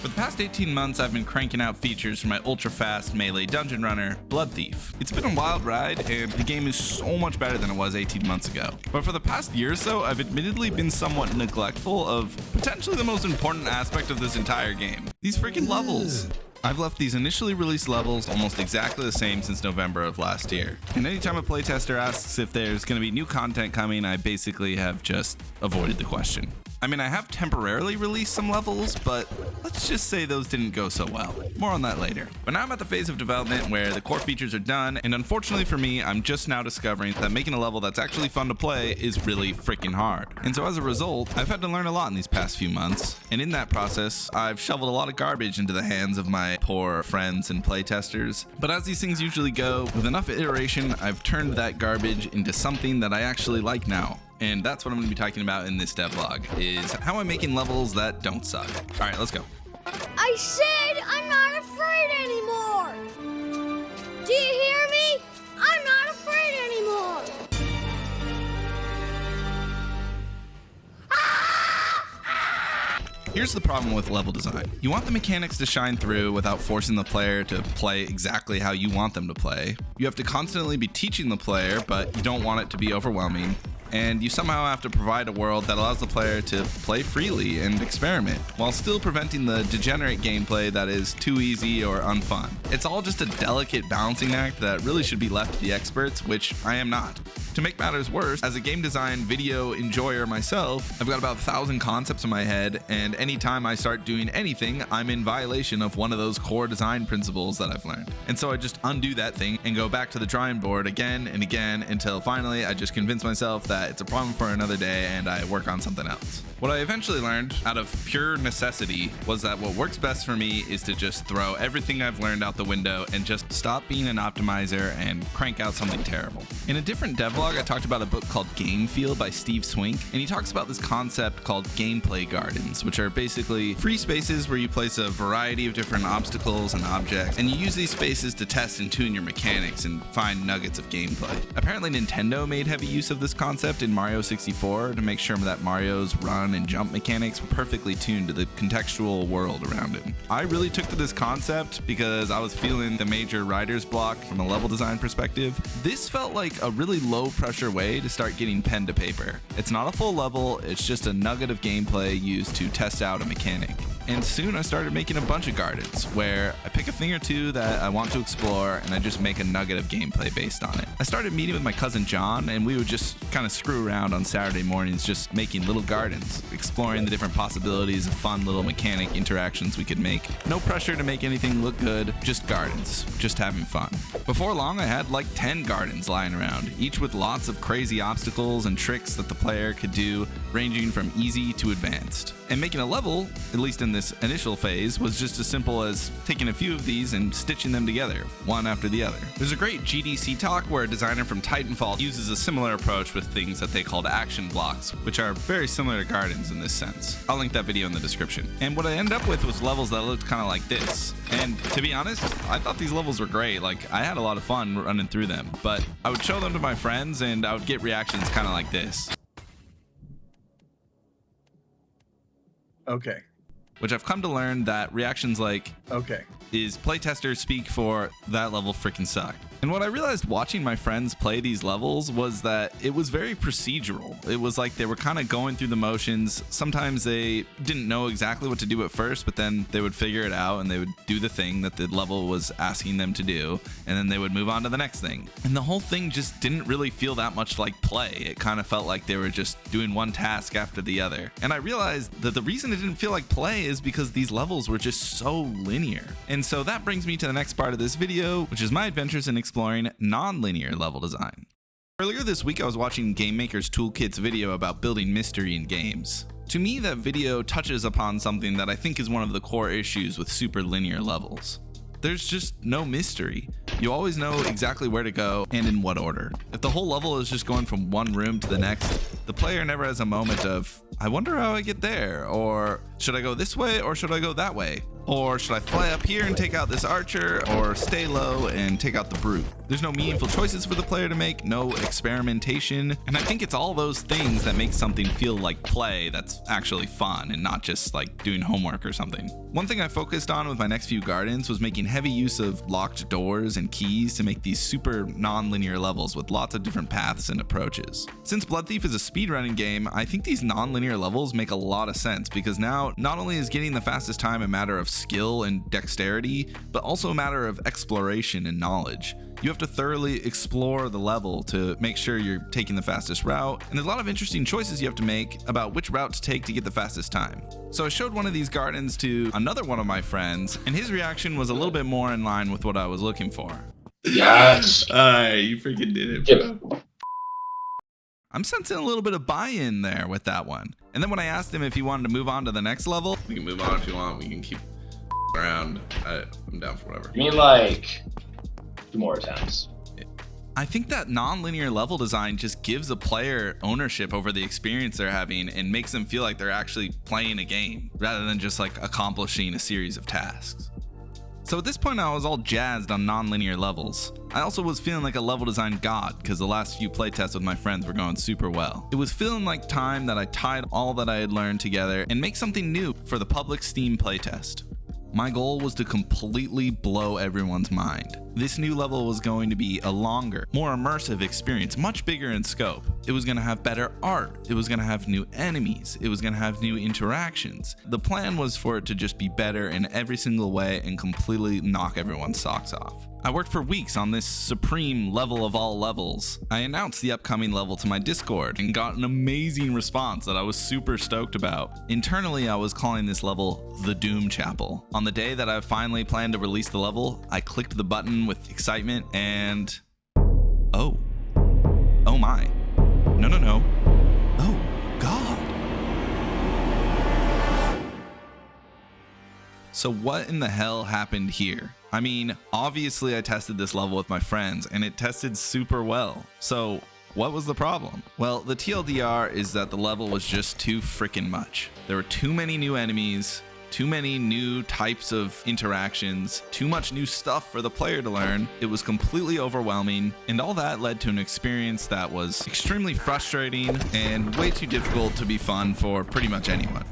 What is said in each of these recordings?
For the past 18 months, I've been cranking out features for my ultra-fast melee dungeon runner, Bloodthief. It's been a wild ride, and the game is so much better than it was 18 months ago. But for the past year or so, I've admittedly been somewhat neglectful of potentially the most important aspect of this entire game. These freaking levels. I've left these initially released levels almost exactly the same since November of last year. And anytime a playtester asks if there's going to be new content coming, I basically have just avoided the question. I mean, I have temporarily released some levels, but let's just say those didn't go so well. More on that later. But now I'm at the phase of development where the core features are done, and unfortunately for me, I'm just now discovering that making a level that's actually fun to play is really freaking hard. And so as a result, I've had to learn a lot in these past few months, and in that process, I've shoveled a lot of garbage into the hands of my poor friends and playtesters. But as these things usually go, with enough iteration, I've turned that garbage into something that I actually like now. And that's what I'm going to be talking about in this devlog, is how I'm making levels that don't suck. All right, let's go. I said I'm not afraid anymore! Do you hear me? I'm not afraid anymore! Here's the problem with level design. You want the mechanics to shine through without forcing the player to play exactly how you want them to play. You have to constantly be teaching the player, but you don't want it to be overwhelming. And you somehow have to provide a world that allows the player to play freely and experiment, while still preventing the degenerate gameplay that is too easy or unfun. It's all just a delicate balancing act that really should be left to the experts, which I am not. To make matters worse, as a game design video enjoyer myself, I've got about 1,000 concepts in my head, and anytime I start doing anything, I'm in violation of one of those core design principles that I've learned. And so I just undo that thing and go back to the drawing board again and again until finally I just convince myself that it's a problem for another day and I work on something else. What I eventually learned out of pure necessity was that what works best for me is to just throw everything I've learned out the window and just stop being an optimizer and crank out something terrible. In a different devlog, I talked about a book called Game Feel by Steve Swink, and he talks about this concept called gameplay gardens, which are basically free spaces where you place a variety of different obstacles and objects, and you use these spaces to test and tune your mechanics and find nuggets of gameplay. Apparently Nintendo made heavy use of this concept in Mario 64 to make sure that Mario's run and jump mechanics were perfectly tuned to the contextual world around him. I really took to this concept because I was feeling the major writer's block from a level design perspective. This felt like a really low pressure way to start getting pen to paper. It's not a full level, it's just a nugget of gameplay used to test out a mechanic. And soon I started making a bunch of gardens where I pick a thing or two that I want to explore and I just make a nugget of gameplay based on it. I started meeting with my cousin John, and we would just kind of screw around on Saturday mornings just making little gardens, exploring the different possibilities of fun little mechanic interactions we could make. No pressure to make anything look good, just gardens, just having fun. Before long I had like 10 gardens lying around, each with lots of crazy obstacles and tricks that the player could do, ranging from easy to advanced. And making a level, at least in this initial phase, was just as simple as taking a few of these and stitching them together, one after the other. There's a great GDC talk where a designer from Titanfall uses a similar approach with things that they called action blocks, which are very similar to gardens in this sense. I'll link that video in the description. And what I ended up with was levels that looked kind of like this. And to be honest, I thought these levels were great. Like, I had a lot of fun running through them, but I would show them to my friends and I would get reactions kind of like this. Okay. Which I've come to learn that reactions like, okay, is playtesters speak for that level freaking sucked. And what I realized watching my friends play these levels was that it was very procedural. It was like they were kind of going through the motions. Sometimes they didn't know exactly what to do at first, but then they would figure it out and they would do the thing that the level was asking them to do, and then they would move on to the next thing. And the whole thing just didn't really feel that much like play. It kind of felt like they were just doing one task after the other. And I realized that the reason it didn't feel like play is because these levels were just so linear. And so that brings me to the next part of this video, which is my adventures in exploring non-linear level design. Earlier this week I was watching Game Maker's Toolkit's video about building mystery in games. To me, that video touches upon something that I think is one of the core issues with super linear levels. There's just no mystery. You always know exactly where to go and in what order. If the whole level is just going from one room to the next, the player never has a moment of, I wonder how I get there, or Should I go this way or should I go that way? Or should I fly up here and take out this archer, or stay low and take out the brute? There's no meaningful choices for the player to make, no experimentation, and I think it's all those things that make something feel like play that's actually fun and not just like doing homework or something. One thing I focused on with my next few gardens was making heavy use of locked doors and keys to make these super non-linear levels with lots of different paths and approaches. Since Bloodthief is a speedrunning game, I think these non-linear levels make a lot of sense, because now not only is getting the fastest time a matter of skill and dexterity, but also a matter of exploration and knowledge. You have to thoroughly explore the level to make sure you're taking the fastest route, and there's a lot of interesting choices you have to make about which route to take to get the fastest time. So I showed one of these gardens to another one of my friends, and his reaction was a little bit more in line with what I was looking for. Yes. Alright, you freaking did it, bro. I'm sensing a little bit of buy-in there with that one. And then when I asked him if he wanted to move on to the next level, we can move on if you want, we can keep around. I'm down for whatever. You mean like 2 more attempts? I think that non-linear level design just gives a player ownership over the experience they're having and makes them feel like they're actually playing a game rather than just like accomplishing a series of tasks. So at this point I was all jazzed on non-linear levels. I also was feeling like a level design god because the last few playtests with my friends were going super well. It was feeling like time that I tied all that I had learned together and make something new for the public Steam playtest. My goal was to completely blow everyone's mind. This new level was going to be a longer, more immersive experience, much bigger in scope. It was going to have better art, it was going to have new enemies, it was going to have new interactions. The plan was for it to just be better in every single way and completely knock everyone's socks off. I worked for weeks on this supreme level of all levels. I announced the upcoming level to my Discord and got an amazing response that I was super stoked about. Internally, I was calling this level the Doom Chapel. On the day that I finally planned to release the level, I clicked the button with excitement and... Oh my. No. Oh, God. So what in the hell happened here? I mean, obviously I tested this level with my friends and it tested super well. So what was the problem? Well, the TLDR is that the level was just too freaking much. There were too many new enemies, too many new types of interactions, too much new stuff for the player to learn. It was completely overwhelming, and all that led to an experience that was extremely frustrating and way too difficult to be fun for pretty much anyone.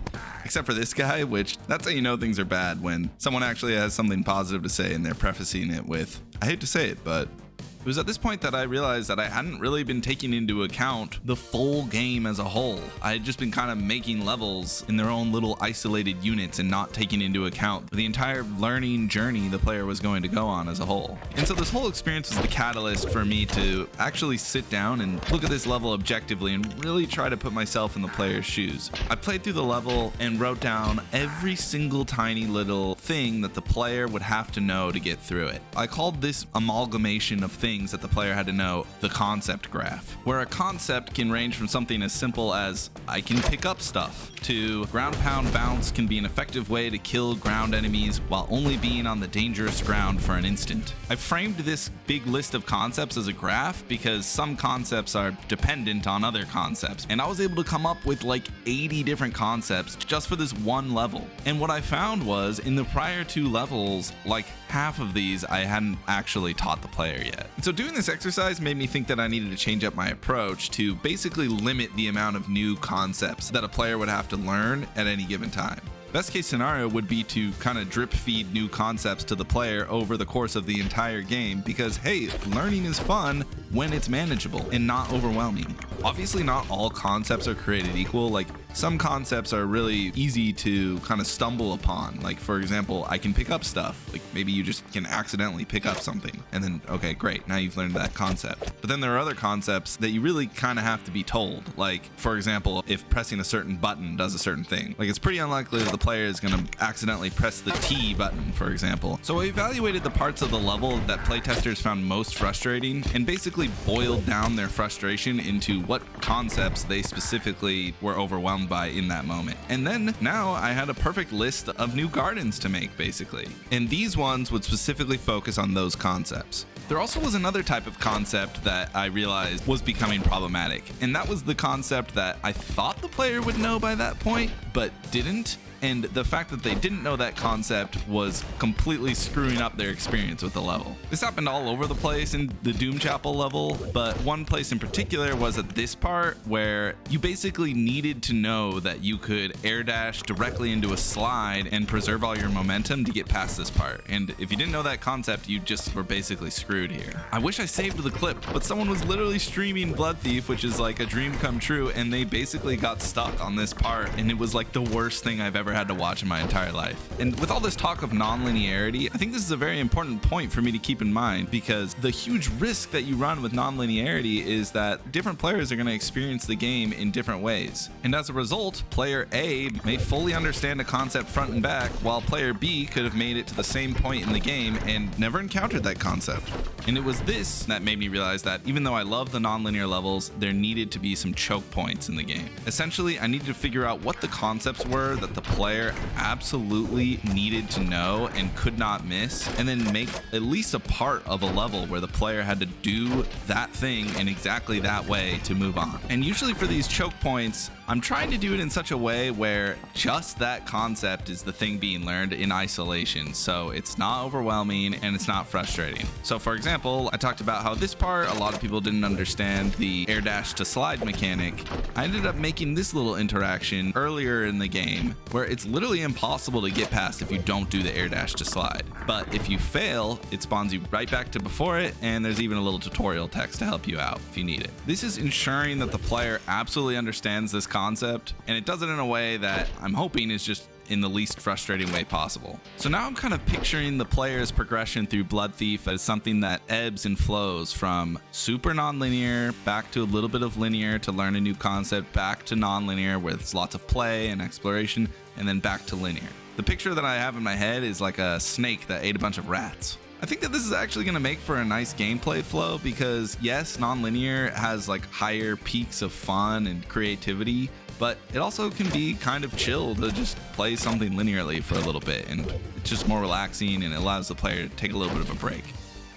Except for this guy, which that's how you know things are bad, when someone actually has something positive to say and they're prefacing it with, I hate to say it, but it was at this point that I realized that I hadn't really been taking into account the full game as a whole. I had just been kind of making levels in their own little isolated units and not taking into account the entire learning journey the player was going to go on as a whole. And so this whole experience was the catalyst for me to actually sit down and look at this level objectively and really try to put myself in the player's shoes. I played through the level and wrote down every single tiny little thing that the player would have to know to get through it. I called this amalgamation of things that the player had to know the concept graph, where a concept can range from something as simple as I can pick up stuff to ground pound bounce can be an effective way to kill ground enemies while only being on the dangerous ground for an instant. I framed this big list of concepts as a graph because some concepts are dependent on other concepts, and I was able to come up with like 80 different concepts just for this one level. And what I found was in the prior 2 levels, like half of these I hadn't actually taught the player yet. So doing this exercise made me think that I needed to change up my approach to basically limit the amount of new concepts that a player would have to learn at any given time. Best case scenario would be to kind of drip feed new concepts to the player over the course of the entire game because, hey, learning is fun when it's manageable and not overwhelming. Obviously, not all concepts are created equal. Like, some concepts are really easy to kind of stumble upon. Like, for example, I can pick up stuff. Like, maybe you just can accidentally pick up something and then, okay, great, now you've learned that concept. But then there are other concepts that you really kind of have to be told. Like, for example, if pressing a certain button does a certain thing. Like, it's pretty unlikely that the player is going to accidentally press the T button, for example. So I evaluated the parts of the level that playtesters found most frustrating and basically boiled down their frustration into what concepts they specifically were overwhelmed by in that moment. And then now I had a perfect list of new gardens to make, basically. And these ones would specifically focus on those concepts. There also was another type of concept that I realized was becoming problematic, and that was the concept that I thought the player would know by that point, but didn't. and the fact that they didn't know that concept was completely screwing up their experience with the level. This happened all over the place in the Doom Chapel level, but one place in particular was at this part where you basically needed to know that you could air dash directly into a slide and preserve all your momentum to get past this part. And if you didn't know that concept, you just were basically screwed here. I wish I saved the clip, but someone was literally streaming Bloodthief, which is like a dream come true, and they basically got stuck on this part, and it was like the worst thing I've ever had to watch in my entire life. And with all this talk of non-linearity, I think this is a very important point for me to keep in mind, because the huge risk that you run with non-linearity is that different players are going to experience the game in different ways. And as a result, player A may fully understand a concept front and back, while player B could have made it to the same point in the game and never encountered that concept. And it was this that made me realize that even though I love the non-linear levels, there needed to be some choke points in the game. Essentially, I needed to figure out what the concepts were that the player absolutely needed to know and could not miss, and then make at least a part of a level where the player had to do that thing in exactly that way to move on. And usually for these choke points, I'm trying to do it in such a way where just that concept is the thing being learned in isolation, so it's not overwhelming and it's not frustrating. So for example, I talked about how this part, a lot of people didn't understand the air dash to slide mechanic. I ended up making this little interaction earlier in the game where it's literally impossible to get past if you don't do the air dash to slide. But if you fail, it spawns you right back to before it, and there's even a little tutorial text to help you out if you need it. This is ensuring that the player absolutely understands this concept, and it does it in a way that I'm hoping is just in the least frustrating way possible. So now I'm kind of picturing the player's progression through Bloodthief as something that ebbs and flows from super non-linear back to a little bit of linear to learn a new concept, back to non-linear where it's lots of play and exploration, and then back to linear. The picture that I have in my head is like a snake that ate a bunch of rats. I think that this is actually going to make for a nice gameplay flow because yes, non-linear has like higher peaks of fun and creativity, but it also can be kind of chill to just play something linearly for a little bit, and it's just more relaxing and it allows the player to take a little bit of a break.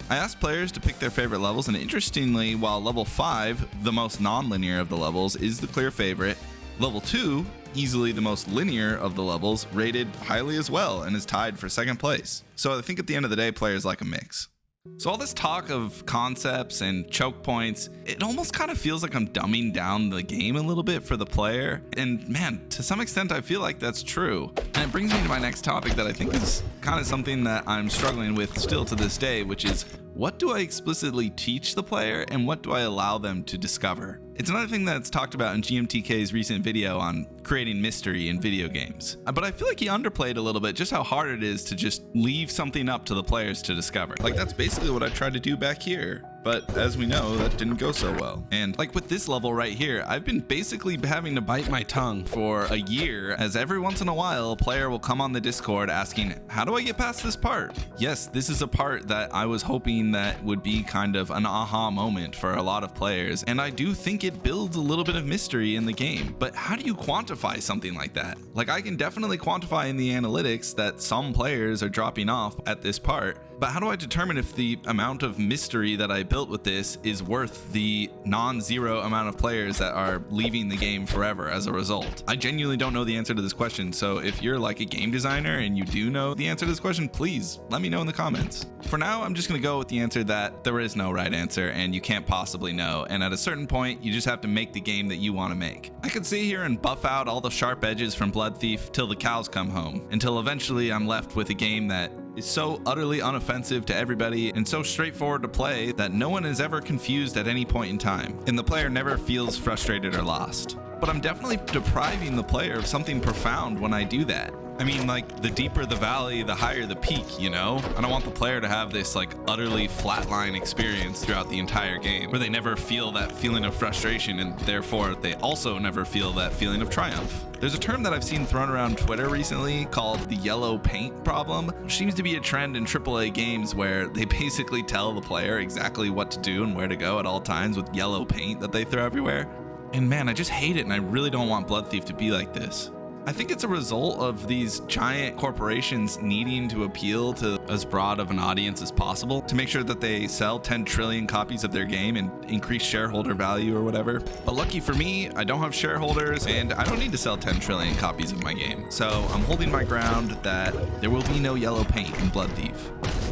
I asked players to pick their favorite levels, and interestingly, while level 5, the most non-linear of the levels, is the clear favorite, level 2, easily the most linear of the levels, rated highly as well and is tied for second place. So I think at the end of the day, players like a mix. So all this talk of concepts and choke points, it almost kind of feels like I'm dumbing down the game a little bit for the player. And man, to some extent, I feel like that's true. And it brings me to my next topic that I think is kind of something that I'm struggling with still to this day, which is what do I explicitly teach the player and what do I allow them to discover? It's another thing that's talked about in GMTK's recent video on creating mystery in video games. But I feel like he underplayed a little bit just how hard it is to just leave something up to the players to discover. Like that's basically what I tried to do back here. But as we know, that didn't go so well. And like with this level right here, I've been basically having to bite my tongue for a year, as every once in a while, a player will come on the Discord asking, how do I get past this part? Yes, this is a part that I was hoping that would be kind of an aha moment for a lot of players. And I do think it builds a little bit of mystery in the game. But how do you quantify something like that? Like I can definitely quantify in the analytics that some players are dropping off at this part. But how do I determine if the amount of mystery that I built with this is worth the non-zero amount of players that are leaving the game forever as a result? I genuinely don't know the answer to this question, so if you're like a game designer and you do know the answer to this question, please let me know in the comments. For now, I'm just gonna go with the answer that there is no right answer and you can't possibly know, and at a certain point, you just have to make the game that you want to make. I could sit here and buff out all the sharp edges from Bloodthief till the cows come home, until eventually I'm left with a game that is so utterly unoffensive to everybody and so straightforward to play that no one is ever confused at any point in time, and the player never feels frustrated or lost. But I'm definitely depriving the player of something profound when I do that. I mean, like, the deeper the valley, the higher the peak, you know? I don't want the player to have this, like, utterly flatline experience throughout the entire game, where they never feel that feeling of frustration, and therefore they also never feel that feeling of triumph. There's a term that I've seen thrown around Twitter recently called the yellow paint problem, which seems to be a trend in AAA games where they basically tell the player exactly what to do and where to go at all times with yellow paint that they throw everywhere. And man, I just hate it, and I really don't want Bloodthief to be like this. I think it's a result of these giant corporations needing to appeal to as broad of an audience as possible to make sure that they sell 10 trillion copies of their game and increase shareholder value or whatever. But lucky for me, I don't have shareholders and I don't need to sell 10 trillion copies of my game. So I'm holding my ground that there will be no yellow paint in Bloodthief.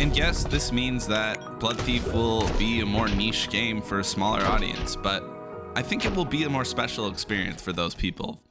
And yes, this means that Bloodthief will be a more niche game for a smaller audience, but I think it will be a more special experience for those people.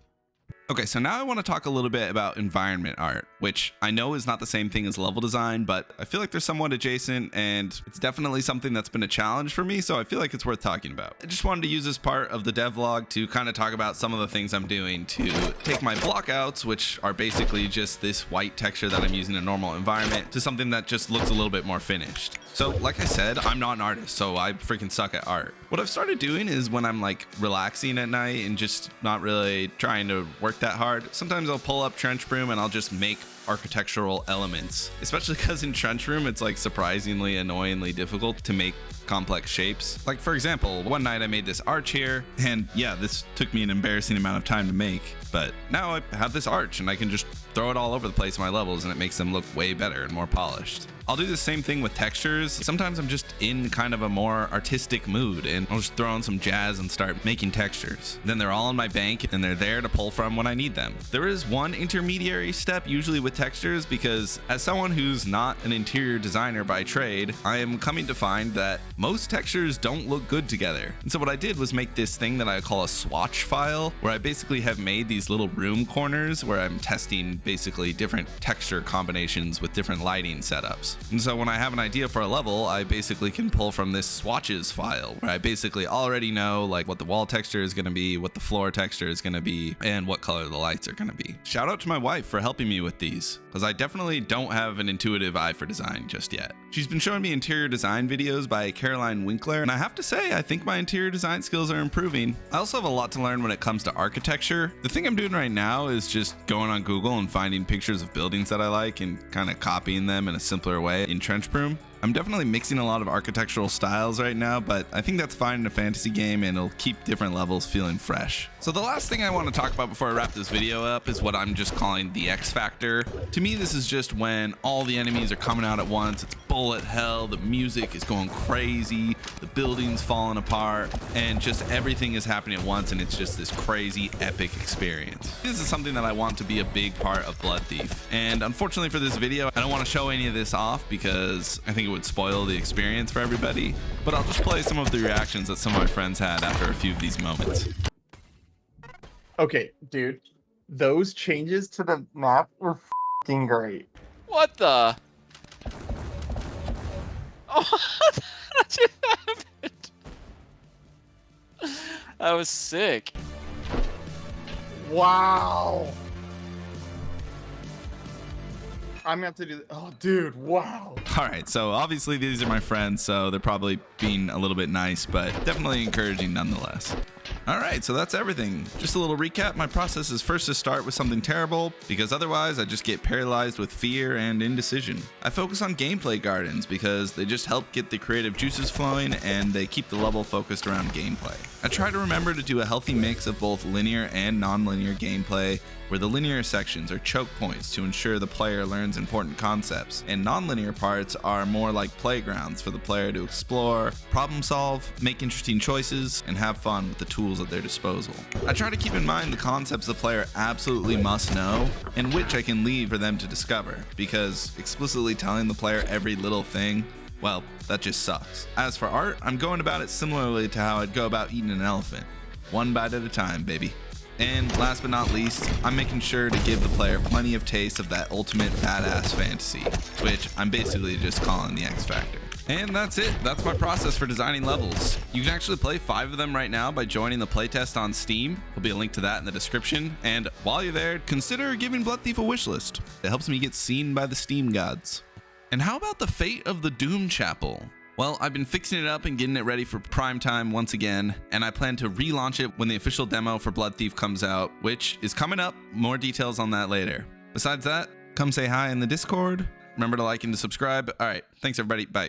Okay, so now I want to talk a little bit about environment art, which I know is not the same thing as level design, but I feel like they're somewhat adjacent, and it's definitely something that's been a challenge for me, so I feel like it's worth talking about. I just wanted to use this part of the devlog to kind of talk about some of the things I'm doing to take my blockouts, which are basically just this white texture that I'm using in a normal environment, to something that just looks a little bit more finished. So like I said, I'm not an artist, so I freaking suck at art. What I've started doing is when I'm like relaxing at night and just not really trying to work that hard, sometimes I'll pull up Trench Broom and I'll just make architectural elements, especially because in Trench Room it's like surprisingly annoyingly difficult to make complex shapes. Like for example, one night I made this arch here, and yeah, this took me an embarrassing amount of time to make, but now I have this arch and I can just throw it all over the place in my levels and it makes them look way better and more polished. I'll do the same thing with textures. Sometimes I'm just in kind of a more artistic mood and I'll just throw on some jazz and start making textures. Then they're all in my bank and they're there to pull from when I need them. There is one intermediary step usually with textures, because as someone who's not an interior designer by trade, I am coming to find that most textures don't look good together. And so what I did was make this thing that I call a swatch file, where I basically have made these little room corners where I'm testing basically different texture combinations with different lighting setups. And so when I have an idea for a level, I basically can pull from this swatches file, where I basically already know like what the wall texture is going to be, what the floor texture is going to be, and what color the lights are going to be. Shout out to my wife for helping me with these, because I definitely don't have an intuitive eye for design just yet. She's been showing me interior design videos by Caroline Winkler, and I have to say, I think my interior design skills are improving. I also have a lot to learn when it comes to architecture. The thing I'm doing right now is just going on Google and finding pictures of buildings that I like and kind of copying them in a simpler way in Trench Broom. I'm definitely mixing a lot of architectural styles right now, but I think that's fine in a fantasy game and it'll keep different levels feeling fresh. So the last thing I want to talk about before I wrap this video up is what I'm just calling the X Factor. To me, this is just when all the enemies are coming out at once. It's bullet hell, the music is going crazy, the building's falling apart, and just everything is happening at once, and it's just this crazy epic experience. This is something that I want to be a big part of Bloodthief. And unfortunately for this video, I don't want to show any of this off because I think it would spoil the experience for everybody, but I'll just play some of the reactions that some of my friends had after a few of these moments. Okay, dude, those changes to the map were f***ing great. What the? Oh, that just happened. That was sick. Wow. I'm gonna have to do that. Oh, dude, wow. All right, so obviously these are my friends, so they're probably being a little bit nice, but definitely encouraging nonetheless. All right, so that's everything. Just a little recap. My process is first to start with something terrible, because otherwise I just get paralyzed with fear and indecision. I focus on gameplay gardens because they just help get the creative juices flowing and they keep the level focused around gameplay. I try to remember to do a healthy mix of both linear and non-linear gameplay, where the linear sections are choke points to ensure the player learns important concepts, and non-linear parts are more like playgrounds for the player to explore, problem solve, make interesting choices, and have fun with the tools at their disposal. I try to keep in mind the concepts the player absolutely must know, and which I can leave for them to discover, because explicitly telling the player every little thing, well, that just sucks. As for art, I'm going about it similarly to how I'd go about eating an elephant. One bite at a time, baby. And last but not least, I'm making sure to give the player plenty of taste of that ultimate badass fantasy, which I'm basically just calling the X Factor. And that's it. That's my process for designing levels. You can actually play 5 of them right now by joining the playtest on Steam. There'll be a link to that in the description. And while you're there, consider giving Bloodthief a wishlist. It helps me get seen by the Steam gods. And how about the fate of the Doom Chapel? Well, I've been fixing it up and getting it ready for prime time once again, and I plan to relaunch it when the official demo for Bloodthief comes out, which is coming up. More details on that later. Besides that, come say hi in the Discord. Remember to like and to subscribe. All right, thanks everybody. Bye.